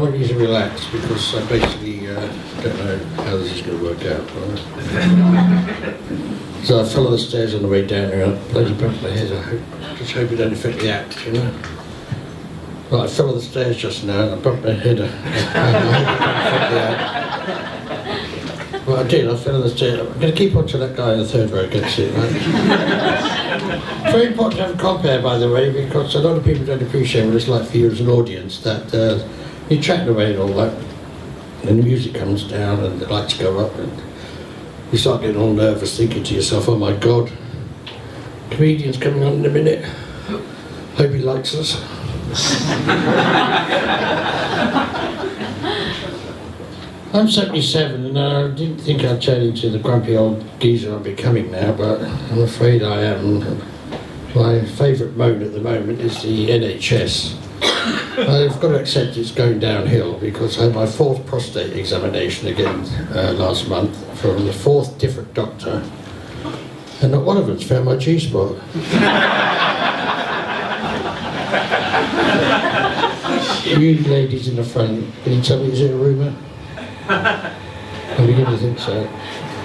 want you to relax because I basically don't know how this is going to work out. Right? So I fell on the stairs on the way down there and I bloody bumped my head. Just hope it don't affect the act, you know. Well, I fell on the stairs just now and I bumped my head. I hope it don't affect the act. Well, I did. I fell on the stairs. I'm going to keep on till that guy in the third row gets it, right? It's very important to have a compare, by the way, because a lot of people don't appreciate what it's like for you as an audience, that you're chatting away and all that, and the music comes down and the lights go up and you start getting all nervous thinking to yourself, oh my God, comedian's coming on in a minute, hope he likes us. I'm 77 and I didn't think I'd turn into the grumpy old geezer I'm becoming now, but I'm afraid I am. My favourite mode at the moment is the NHS. I've got to accept it's going downhill because I had my 4th prostate examination again last month from the 4th different doctor, and not one of them's found my G-spot. You ladies in the front, can you tell me, is it a rumour? I'm beginning to think so.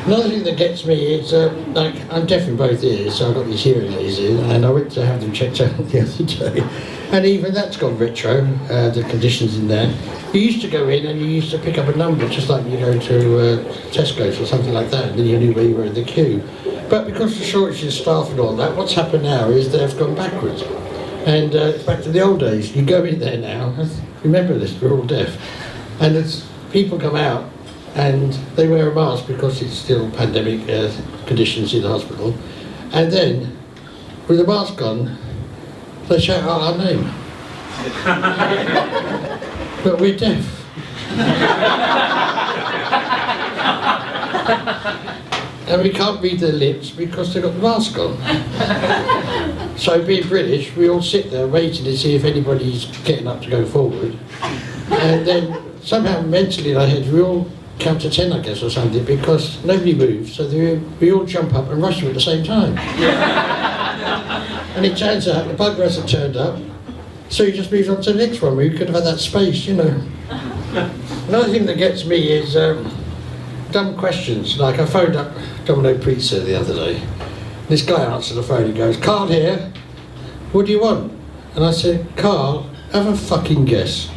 Another thing that gets me is, like, I'm deaf in both ears, so I've got these hearing aids in, and I went to have them checked out the other day, and even that's gone retro, the conditions in there. You used to go in and you used to pick up a number, just like you go to Tesco's or something like that, and then you knew where you were in the queue. But because of the shortage of staff and all that, what's happened now is they've gone backwards. And it's back to the old days. You go in there now, remember this, we're all deaf, and it's, people come out and they wear a mask because it's still pandemic conditions in the hospital, and then with the mask on they shout out our name. But we're deaf. And we can't read their lips because they've got the mask on. So being British, we all sit there waiting to see if anybody's getting up to go forward, and then somehow mentally in our heads we all count to 10, I guess, or something, because nobody moves, so we all jump up and rush them at the same time. And it turns out the bugger hasn't turned up, so he just moves on to the next one. We could have had that space, you know. Another thing that gets me is dumb questions. Like I phoned up Domino Pizza the other day. This guy answered the phone and goes, "Carl here, what do you want?" And I said, "Carl, have a fucking guess."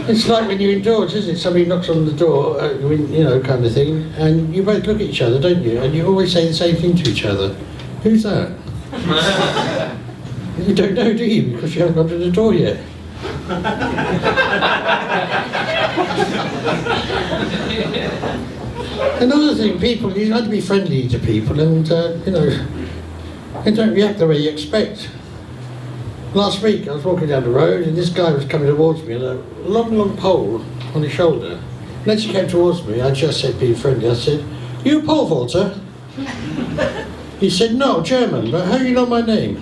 It's like when you're indoors, isn't it? Somebody knocks on the door, you know, kind of thing, and you both look at each other, don't you? And you always say the same thing to each other. Who's that? You don't know, do you? Because you haven't gone to the door yet. Another thing, people, you have to be friendly to people, and you know, they don't react the way you expect. Last week I was walking down the road and this guy was coming towards me on a long pole on his shoulder. And as he came towards me, I just said, being friendly, I said, "You pole vaulter?" He said, "No, German, but how do you know my name?"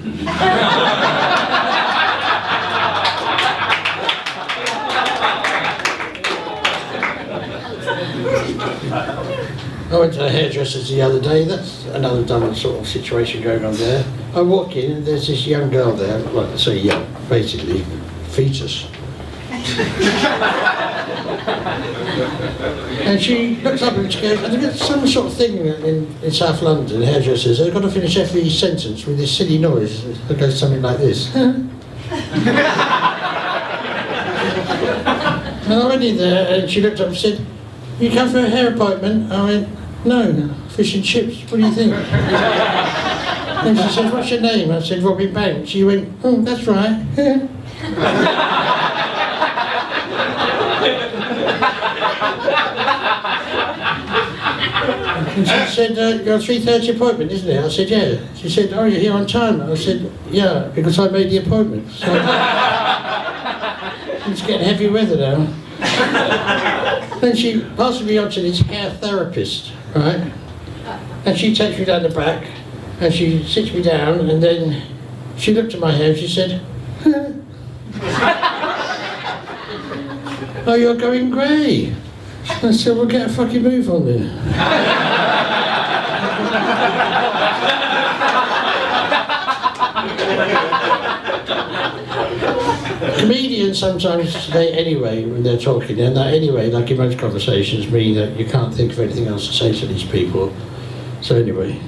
I went to a hairdresser's the other day. That's another dumb sort of situation going on there. I walk in and there's this young girl there, well, I say young, basically fetus. And she looks up and she goes, "I think it's some sort of thing in South London, hairdressers, they've got to finish every sentence with this silly noise that goes something like this." And I went in there and she looked up and said, "You come for a hair appointment?" I went, "No, fish and chips, what do you think?" And she said, "What's your name?" I said, "Robin Banks." She went, "Oh, that's right." And she said, "Your 3:30 appointment, isn't it?" I said, "Yeah." She said, "Oh, you're here on time?" I said, "Yeah, because I made the appointment." So it's getting heavy weather now. Then she passes me on to this hair therapist, right? And she takes me down the back and she sits me down and then she looked at my hair and she said, "Oh, you're going grey." I said, "Well, get a fucking move on then." Comedians sometimes say anyway when they're talking, and that anyway, like in most conversations, mean that you can't think of anything else to say to these people. So anyway.